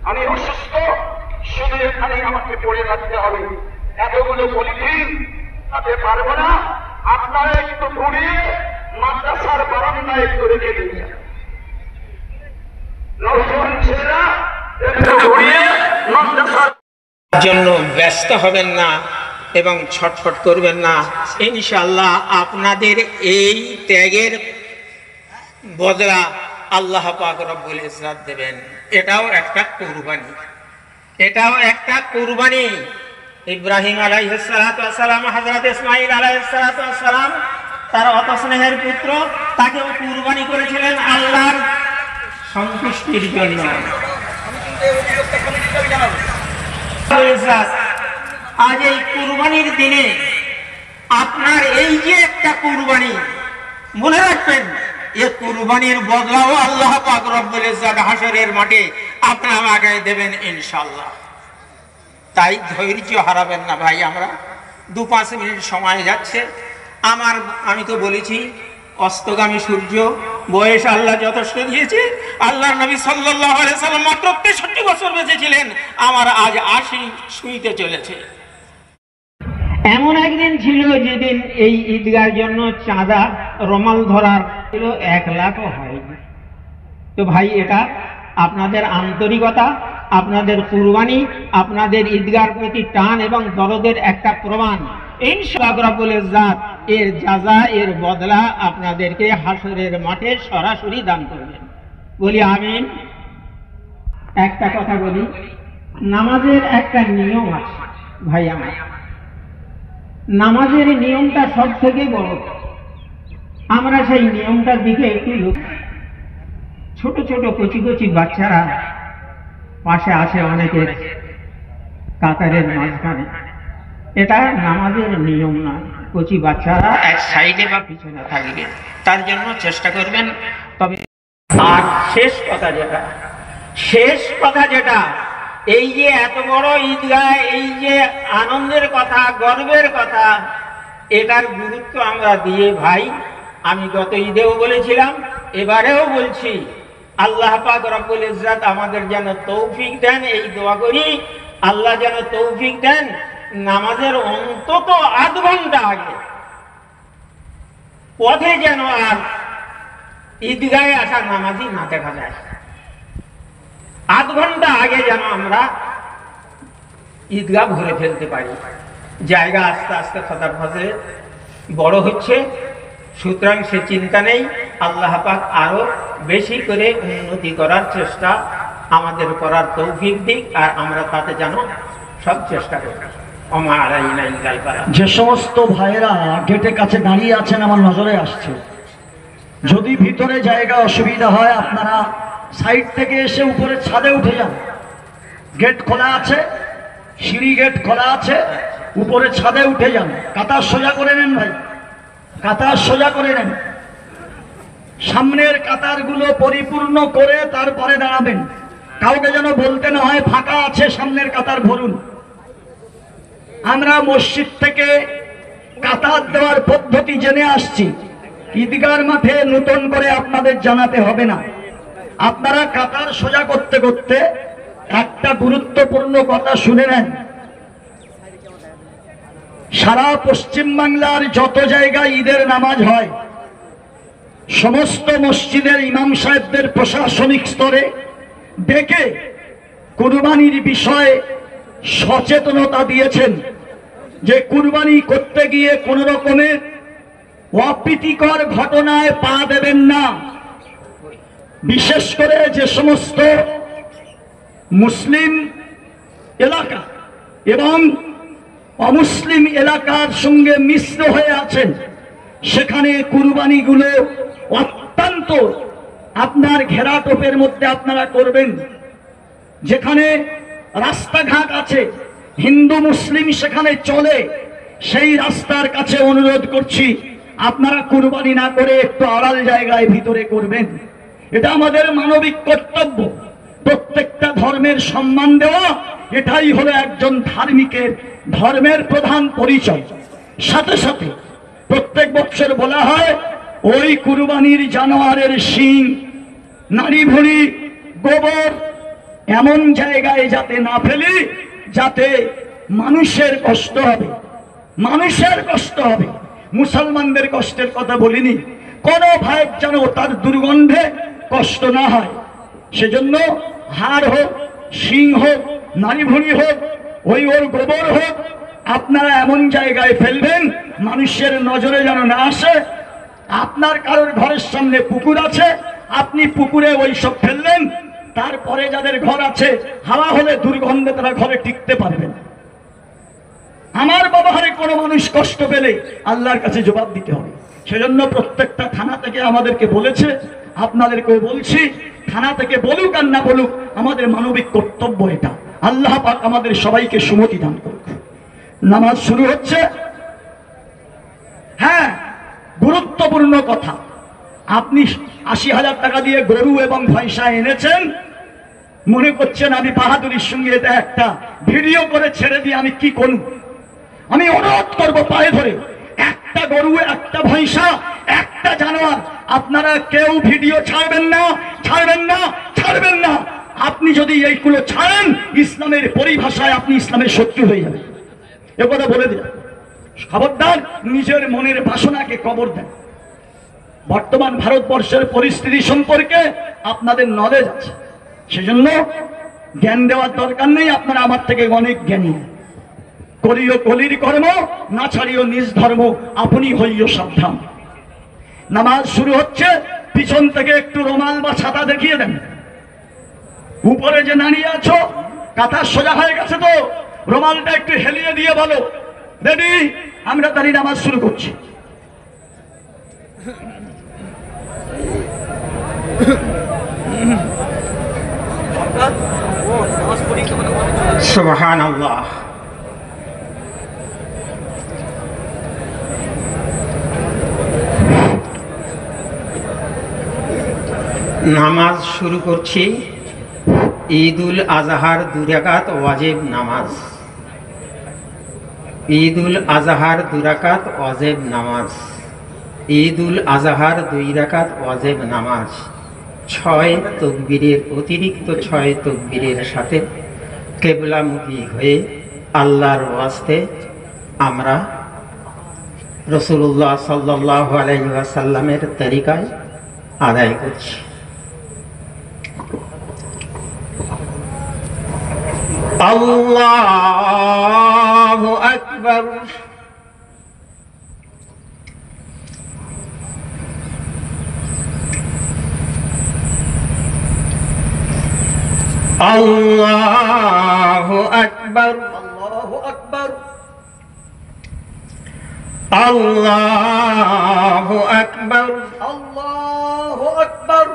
আমি অসুস্থ, শুধু এখানে আমাকে পড়ে রাখতে হবে, এতগুলো পলিথিন তাতে পারবো না, আপনারা একটু ঘুরিয়ে মাদ্রাসার বারান্দায় একটু রেখে দিন। নওজোয়ান ছেলেরা একটু ঘুরিয়ে মাদ্রাসার জন্য ব্যস্ত হবেন না এবং ছটফট করবেন না। ইনশাআল্লাহ আপনাদের এই ত্যাগের বদলা আল্লাহ পাক রব্বুল ইজ্জত দেবেন। এটাও একটা কুরবানি, এটাও একটা কুরবানি। ইব্রাহিম আলাইহিস সালাতু ওয়াস সালাম, হযরত ইসমাঈল আলাইহিস সালাতু ওয়াস সালাম, তার অত স্নেহের পুত্র, তাকেও কুরবানি করেছিলেন আল্লাহর সন্তুষ্টির জন্য। আজ এই কুরবানির দিনে আপনার এই যে একটা কুরবানি, মনে রাখবেন এই কুরবানির বদলাও আল্লাহ পাক রব্বুল ইজ্জত হাশরের মাঠে আপনার আমাকে দেবেন ইনশাআল্লাহ। তাই ধৈর্য হারাবেন না ভাই। আমরা 2-5 মিনিট সময় যাচ্ছে। আমি তো বলেছি অস্তগামী সূর্য, বয়স আল্লাহ যথেষ্ট দিয়েছে। আল্লাহর নবী সাল্লাল্লাহু আলাইহি সাল্লাম মাত্র 63 বছর বেঁচে ছিলেন, আমার আজ 80 ছুঁইতে চলেছে। এমন একদিন ছিল যেদিন এই ঈদগার জন্য চাঁদা রমাল ধরার ছিল 1 লাখও হয়নি। তো ভাই, এটা আপনাদের আন্তরিকতা, আপনাদের কুরবানি, আপনাদের ঈদগার প্রতি টান এবং দরদের একটা প্রমাণ। ইনশাআল্লাহ রব্বুল ইজ্জত এর জাযা, এর বদলা আপনাদেরকে হাশরের মাঠে সরাসরি দান করবেন। বলি আমিন। একটা কথা বলি, নামাজের একটা নিয়ম আছে ভাই আমার। নামাজের নিয়মটা সব থেকে বড়। আমরা সেই নিয়মটার দিকে একটু লক্ষ্য। ছোট ছোট কচি কচি বাচ্চারা পাশে আছে অনেকের কাতারের মাঝখানে। এটা নামাজের নিয়ম নয়। কচি বাচ্চারা এক সাইডে বা পিছনে থাকবে, তার জন্য চেষ্টা করবেন। তবে আর শেষ কথা যেটা, এই যে এত বড় ঈদগাহ, এই যে আনন্দের কথা, গর্বের কথা, এটার গুরুত্ব আমরা দিয়ে ভাই, আমি গত ঈদেও বলেছিলাম, এবারেও বলছি, আল্লাহ পাক রব্বুল ইজ্জত আমাদের যেন তৌফিক দেন। এই দোয়া করি আল্লাহ যেন তৌফিক দেন, নামাজের অন্তত আধ ঘন্টা আগে পথে যেন আর ঈদগাহে আসা নামাজি না দেখা যায়। আধ ঘন্টা আগে যেন আমরা ঈদগাহ ভরে ফেলতে পারি। জায়গা আস্তে আস্তে খতাফতে বড় হচ্ছে, সুতরাং সে চিন্তা নেই। আল্লাহ পাক আরো বেশি করে উন্নতি করার চেষ্টা আমাদের করার তৌফিক দিক, আর আমরা তাতে যেন সব চেষ্টা করি। যে সমস্ত ভাইয়েরা গেটের কাছে দাঁড়িয়ে আছেন, আমার নজরে আসছে, যদি ভিতরে জায়গা অসুবিধা হয় আপনারা সাইড থেকে এসে উপরে ছাদে উঠে যান। গেট খোলা আছে, সিঁড়ি গেট খোলা আছে, উপরে ছাদে উঠে যান। কাতার সোজা করে নেন ভাই, কাতার সোজা করে নেন। সামনের কাতারগুলো পরিপূর্ণ করে তারপরে দাঁড়াবেন। কাউকে যেন বলতে না হয় ফাঁকা আছে, সামনের কাতার ভরুন। আমরা মসজিদ থেকে কাতার দেওয়ার পদ্ধতি জেনে আসছি, ঈদগার মাঠে নতুন করে আপনাদের জানাতে হবে না। আপনারা কাতার সোজা করতে করতে একটা গুরুত্বপূর্ণ কথা শুনে নেন। সারা পশ্চিম বাংলার যত জায়গায় ঈদের নামাজ হয়, সমস্ত মসজিদের ইমাম সাহেবদের প্রশাসনিক স্তরে ডেকে কুরবানির বিষয়ে সচেতনতা দিয়েছেন যে কুরবানি করতে গিয়ে কোনো রকমের অপ্রীতিকর ঘটনায় পা দেবেন না। বিশেষ করে যে সমস্ত মুসলিম এলাকা এবং অমুসলিম এলাকার সঙ্গে মিশ্র হয়ে আছেন, সেখানে কুরবানিগুলো অত্যন্ত আপনার ঘেরাটোপের মধ্যে আপনারা করবেন। যেখানে রাস্তাঘাট আছে, হিন্দু মুসলিম সেখানে চলে, সেই রাস্তার কাছে অনুরোধ করছি আপনারা কুরবানি না করে একটু আড়াল জায়গায় ভিতরে করবেন। এটা আমাদের মানবিক কর্তব্য। প্রত্যেকটা ধর্মের সম্মান দেওয়া, এটাই হলো একজন ধার্মিকের ধর্মের প্রধান পরিচয়। সাথে সাথে প্রত্যেক বছর বলা হয় ওই কুরবানির জানোয়ারের শিং, নাড়ি ভুঁড়ি, গোবর এমন জায়গায় যাতে না ফেলি যাতে মানুষের কষ্ট হবে, মানুষের কষ্ট হবে। মুসলমানদের কষ্টের কথা বলিনি, কোন ভাইয়ের যেন তার দুর্গন্ধে কষ্ট না হয়। সেজন্য হাড় হোক, শিং হোক, নাড়িভুঁড়ি হোক, ওর গোবর হোক, আপনারা এমন জায়গায় ফেলবেন মানুষের নজরে যেন না আসে। আপনার কারোর ঘরের সামনে পুকুর আছে, আপনি পুকুরে ওই সব ফেললেন, তারপরে যাদের ঘর আছে হাওয়া হলে দুর্গন্ধে তারা ঘরে টিকতে পারবে না। আমার ব্যবহারে কোনো মানুষ কষ্ট পেলে আল্লাহর কাছে জবাব দিতে হবে। সেজন্য প্রত্যেকটা থানা থেকে আমাদেরকে বলেছে, আপনাদেরকেও বলছি, থানা থেকে বলুক আর না বলুক, আমাদের মানবিক কর্তব্য এটা। আল্লাহ পাক আমাদের সবাইকে সুমতি দান করুক। নামাজ শুরু হচ্ছে। হ্যাঁ, গুরুত্বপূর্ণ কথা, আপনি 80,000 টাকা দিয়ে গরু এবং ভয়সা এনেছেন, মনে করছেন আমি বাহাদুরির সঙ্গে এটা একটা ভিডিও করে ছেড়ে দিয়ে আমি কি করব। আমি অনুরোধ করবো পায়ে ধরে, একটা গরু, একটা ভয়সা, একটা জানোয়ার আপনারা কেউ ভিডিও ছাড়বেন না, ছাড়বেন না, ছাড়বেন না। আপনি যদি এইগুলো ছাড়েন, ইসলামের পরিভাষায় আপনি ইসলামের শত্রু হয়ে যাবেন। এ কথা বলে দিলাম। খবরদার, নিজের মনের বাসনাকে কবর দেন। বর্তমান ভারতবর্ষের পরিস্থিতি সম্পর্কে আপনাদের নলেজ আছে, সেজন্য জ্ঞান দেওয়ার দরকার নেই। আপনারা আমার থেকে অনেক জ্ঞানী। করিও কলির কর্ম, না ছাড়িও নিজ ধর্ম, আপনি হইও সাবধান। নামাজ শুরু হচ্ছে। পিছন থেকে একটু রুমাল বা ছাতা দেখিয়ে দেন। উপরে যে দাঁড়িয়ে আছো, কাঁথা সোজা হয়ে গেছে তো, রুমালটা একটু হেলিয়ে দিয়ে বলো রেডি, আমরা দাঁড়িয়ে নামাজ শুরু করছি। সুবহানাল্লাহ। নামাজ শুরু করছি। ঈদুল আজহার 2 রাকাত ওয়াজিব নামাজ। ঈদুল আজহার 2 রাকাত ওয়াজিব নামাজ। ঈদুল আজহার 2 রাকাত ওয়াজিব নামাজ। 6 তাকবীরের অতিরিক্ত 6 তাকবীরের সাথে কিবলামুখী হয়ে আল্লাহর ওয়াস্তে আমরা রাসূলুল্লাহ সাল্লাল্লাহু আলাইহি ওয়াসাল্লামের তরিকায় আদায় করছি। আল্লাহু আকবার। আল্লাহু আকবার। আল্লাহু আকবার। আল্লাহু আকবার। আল্লাহু আকবার।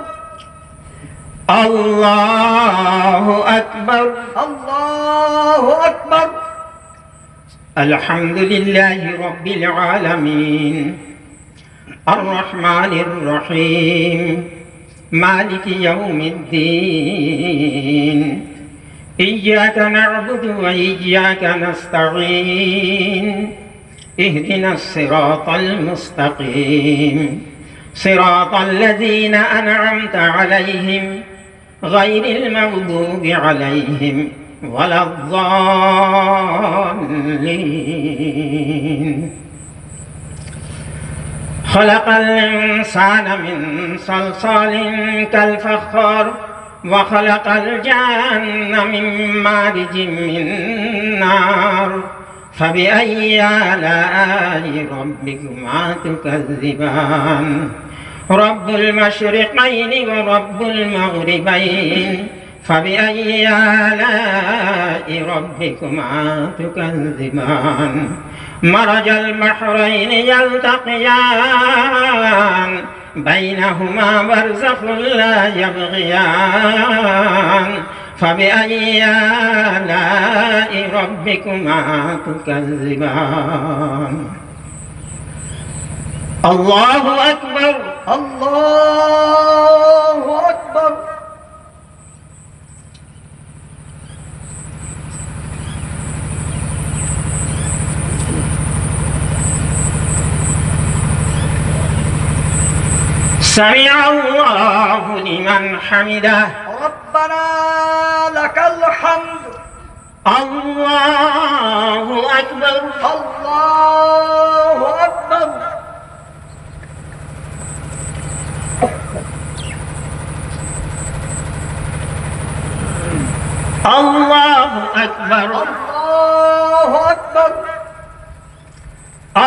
আল্লাহু আকবার। আল্লাহু আকবার। আলহামদুলিল্লাহি রাব্বিল আলামিন আর রহমানির রহিম মালিকি ইয়াউমিদ্দিন ইয়্যাকা না'বুদু ওয়া ইয়্যাকা নাস্তাঈন ইহদিনাস সিরাতাল মুস্তাকিম সিরাতাল লাযীনা আন'আমতা আলাইহিম গায়রিল মাগদুবি আলাইহিম ওয়ালাদ-দাল্লিন। خلق الإنسان من صلصال كالفخار وخلق الجن من مارج من نار فبأي آلاء ربكما تكذبان رب المشرقين ورب المغربين فبأي آلاء ربكما تكذبان مرج البحرين يلتقيان بينهما برزخ لا يبغيان فبأي آلاء ربكما تكذبان الله أكبر الله أكبر سمع الله لمن حمده ربنا لك আল্লাহু আকবার। আল্লাহু আকবার। আল্লাহু আকবার। আল্লাহু আকবার।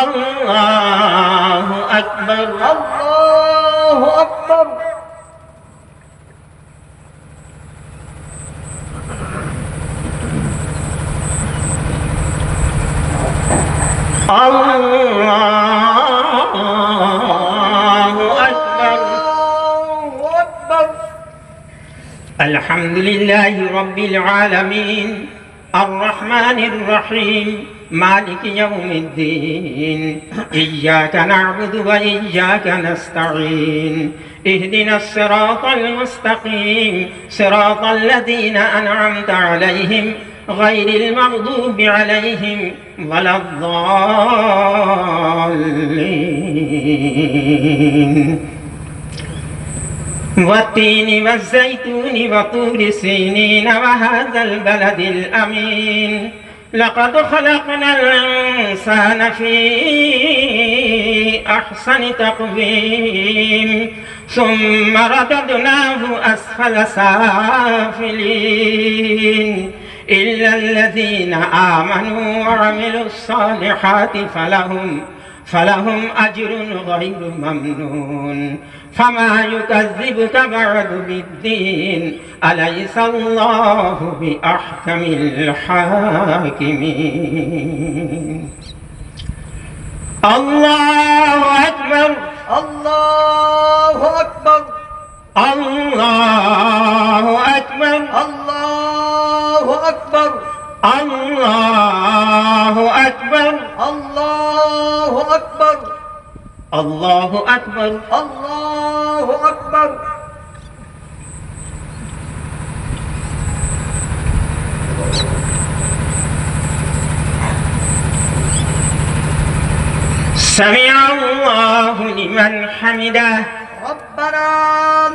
আল্লাহু আকবার। আল্লাহু আকবার। আল্লাহু আকবার। আল্লাহু আকবার। আলহামদুলিল্লাহি রাব্বিল আলামিন আর রহমানির রহিম মালিক ইয়াউমিদ্দিন ইয়্যাকা না'বুদু ওয়া ইয়্যাকা নাস্তাঈন ইহদিনাস সিরাতাল মুস্তাকিম সিরাতাল লাযীনা আন'আমতা আলাইহিম গায়রিল মাগদুবি আলাইহিম ওয়ালাদ-দাল্লিন والتين والزيتون وطور سينين وهذا البلد الأمين لقد خلقنا الإنسان في أحسن تقويم ثم رددناه أسفل سافلين إلا الذين آمنوا وعملوا الصالحات فلهم أجر غير ممنون فما يكذبك بعد بالدين أليس الله بأحكم الحاكمين الله أكبر. الله أكبر. الله أكبر. الله أكبر. الله أكبر. الله أكبر. الله أكبر. الله أكبر. سمع الله لمن حمده. ربنا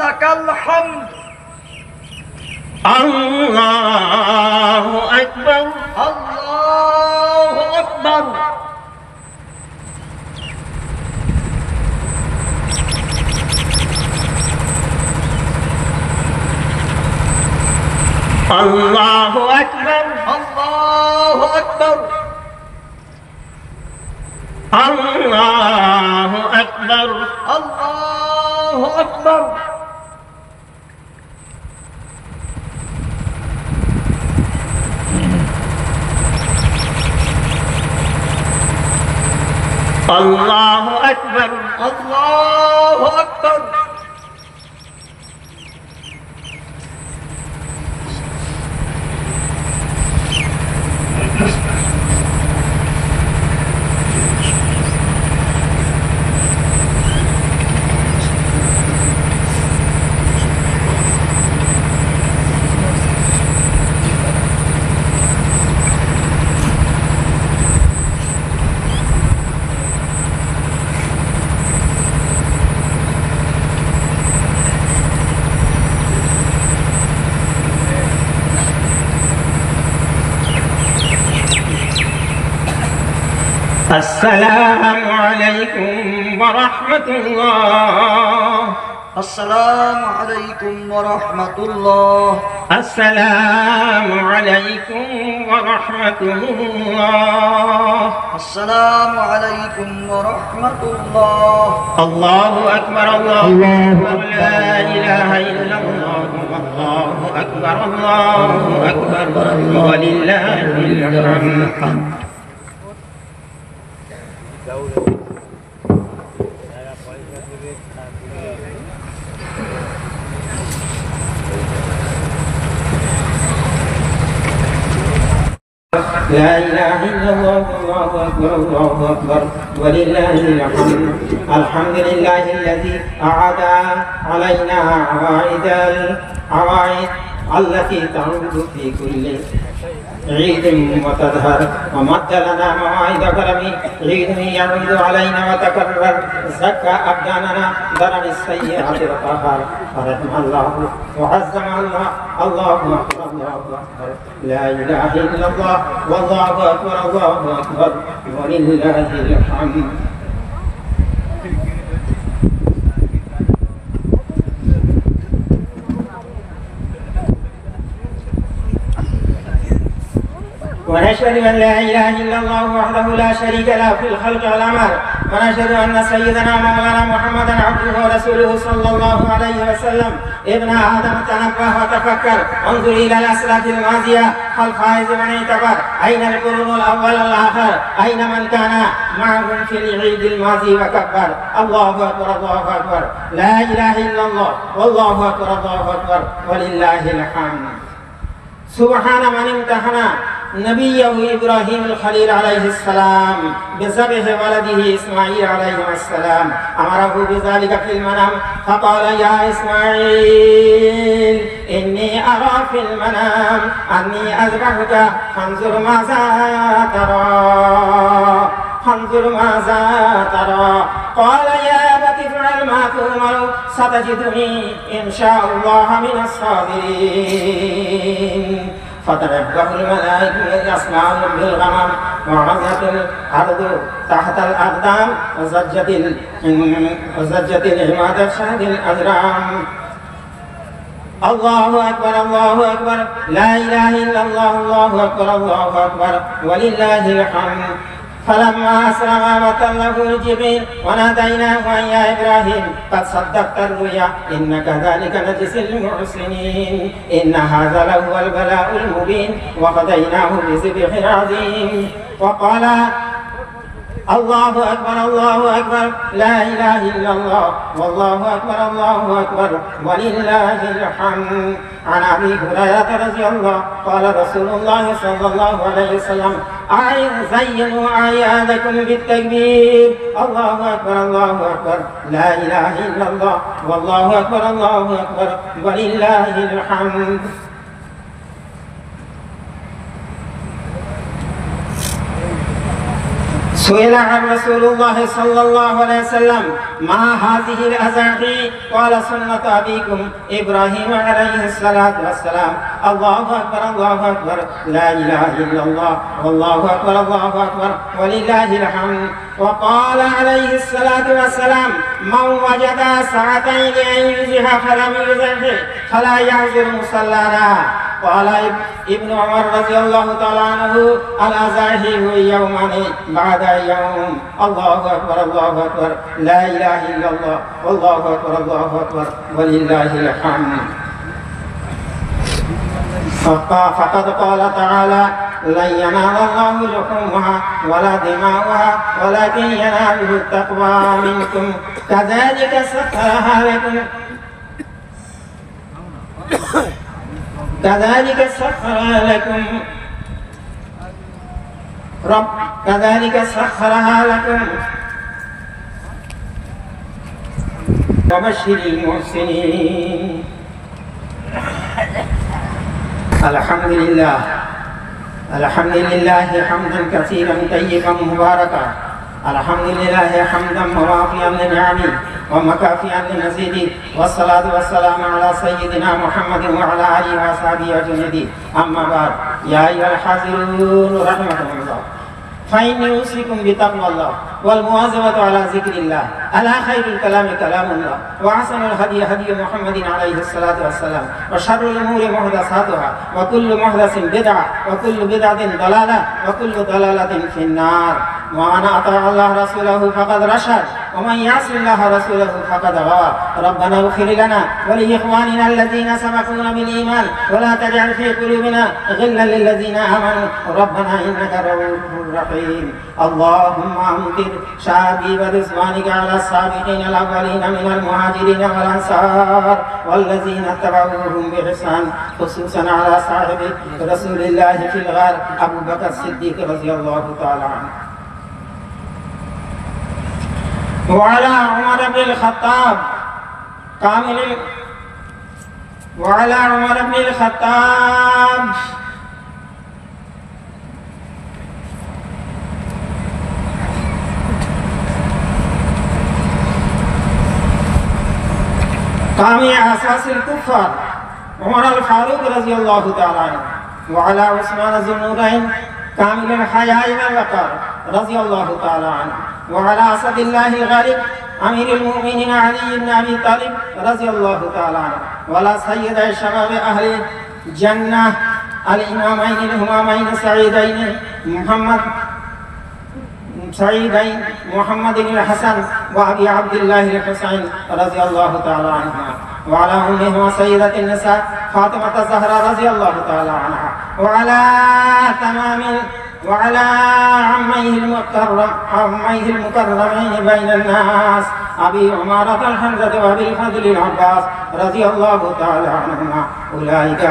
لك الحمد. الله أكبر. الله أكبر. الله أكبر. الله أكبر. الله أكبر. الله أكبر. الله أكبر. الله أكبر. السلام عليكم ورحمة الله. السلام عليكم ورحمة الله. السلام عليكم ورحمة الله. السلام عليكم ورحمة الله. الله أكبر. الله أكبر. لا إله إلا الله. الله أكبر. الله أكبر ولله الحمد. لا إله إلا الله. الله أكبر. الله أكبر ولله الحمد. الحمد لله الذي أعاد علينا عوائد التي تعود في كل عيد وتظهر ومد لنا مواعيد كرم عيد يعود علينا وتكرر زكى أبداننا ضرر السيئات وطهر ورحم الله وعظم الله. الله أكبر الله أكبر لا إله إلا الله والله أكبر الله أكبر ولله الحمد. ونشهد أن لا إله إلا الله وحده لا شريك له في الخلق والأمر. ونشهد أن سيدنا مولانا محمدا عبده ورسوله صلى الله عليه وسلم. ابن آدم تنبه وتفكر، انظر إلى الأسلاف الماضية، فالفائز من اعتبر. أين القرون الأول والآخر؟ أين من كان معهم في العيد الماضي وكبر؟ الله أكبر الله أكبر لا إله إلا الله والله أكبر الله أكبر ولله الحمد. سبحان من امتحن نبيه إبراهيم الخليل عليه السلام بذبح ولده إسماعيل عليه السلام. أمره بذلك في المنام فقال يا إسماعيل إني أرى في المنام أني أذبحك فانظر ماذا ترى فانظر ماذا ترى. قال يا أبت افعل ما تؤمر ستجدني إن شاء الله من الصابرين. فتنبه الملائكة يسمعون بالغمم وعزت الأرض تحت الأقدام وزجت العماد شهد الأجرام. الله أكبر الله أكبر لا إله إلا الله الله أكبر الله أكبر ولله الحمد. فلما أسلم وتله الجبين وناديناه أن يا إبراهيم قد صدقت الرؤيا إن كذلك نجزي المحسنين إن هذا لهو البلاء المبين وفديناه بذبح عظيم. وقال الله أكبر الله أكبر لا إله إلا الله والله أكبر الله أكبر ولله الحمد. عن أبي هريرة رضي الله قال رسول الله صلى الله عليه وسلم زينوا أعيادكم بالتكبير. الله أكبر الله أكبر لا إله إلا الله والله أكبر الله أكبر ولله الحمد. سئل عن رسول الله صلى الله عليه وسلم ما هذه الأزاحي؟ قال سنة أبيكم إبراهيم عليه الصلاة والسلام. الله أكبر الله أكبر لا إله إلا الله والله أكبر الله أكبر ولله الحمد. وقال عليه الصلاة والسلام من وجد ساعتين أن يزح فلم يزح فلا يعذر مصلانا. قال ابن عمر رضي الله تعالى عنه الأزاحي هو يومان بعد يوم. الله أكبر الله أكبر لا إله إلا الله والله أكبر الله أكبر ولله الحمد. فقد قال تعالى لن ينال الله لحومها ولا دماؤها ولكن يناله التقوى منكم كذلك سخرها لكم كذلك سخرها لكم كذلك سخرها لكم وبشر المحسنين. الحمد لله الحمد لله حمدا كثيرا طيبا مباركا. الحمد لله حمدا موافيا لنعمه ومكافئا لمزيده. والصلاة والسلام على سيدنا محمد وعلى آله وصحبه وجنده. أما بعد يا أيها الحاضرون رحمكم الله فإني أوصيكم بتقوى الله والمواظبة على ذكر الله. ألا خير الكلام كلام الله وأحسن الهدي هدي محمد عليه الصلاة والسلام وشر الأمور محدثاتها وكل محدث بدعة وكل بدعة ضلالة وكل ضلالة في النار. ومن أطاع الله رسوله فقد رشد ومن يعص الله رسوله فقد غوى. ربنا اغفر لنا ولإخواننا الذين سبقونا بالإيمان ولا تجعل في قلوبنا غلا للذين آمنوا ربنا إنك رؤوف رحيم. اللهم أمطر شعبي ورضوانك على السابقين الأولين من المهاجرين والأنصار والذين اتبعوهم بإحسان خصوصا على صاحب رسول الله في الغار أبو بكر الصديق رضي الله تعالى عنه وعلى عمر بن الخطاب وعلى عمر بن الخطاب حامي أساس الكفار عمر الفاروق رضي الله تعالى عنه، وعلى عثمان ذي النورين كامل الحياء والوقار رضي الله تعالى عنه، وعلى أسد الله الغالب أمير المؤمنين علي بن أبي طالب رضي الله تعالى عنه، وعلى سيد شباب أهل الجنة الإمامين الهمامين السعيدين محمد بن الحسن وأبي عبد الله الحسين رضي الله تعالى عنهما، وعلى أمهما سيدة النساء فاطمة الزهراء رضي الله تعالى عنها، وعلى عميه المكرمين بين الناس أبي عمارة الحمزة وأبي الفضل العباس رضي الله تعالى عنهما. أولئك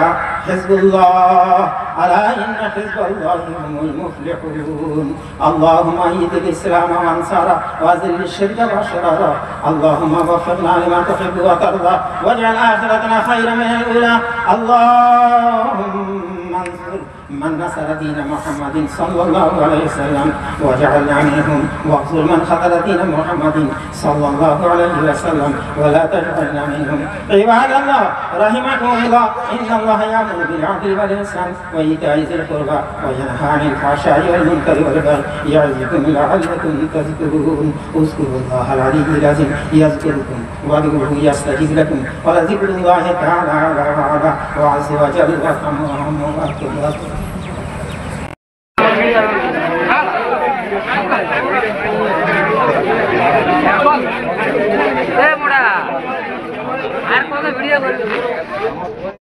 حزب الله، ألا إن حزب الله هم المفلحون. اللهم أيد الإسلام وأنصاره وأذل الشرك والشرار. اللهم وفقنا لما تحب وترضى واجعل آخرتنا خيرا من الأولى. اللهم انصر من نصر دين محمد صلى الله عليه وسلم واجعلنا منهم، واخذل من خذل دين محمد صلى الله عليه وسلم ولا تجعلنا منهم. عباد الله رحمكم الله، إن الله يأمر بالعدل والإحسان وإيتاء ذي القربى وينهى عن الفحشاء والمنكر والبغي يعظكم لعلكم تذكرون. اذكروا الله العلي العظيم يذكركم وادعوه يستجب لكم ولذكر الله تعالى أعلى وعز وجل وأكبر. আর কত ভিডিও করবি?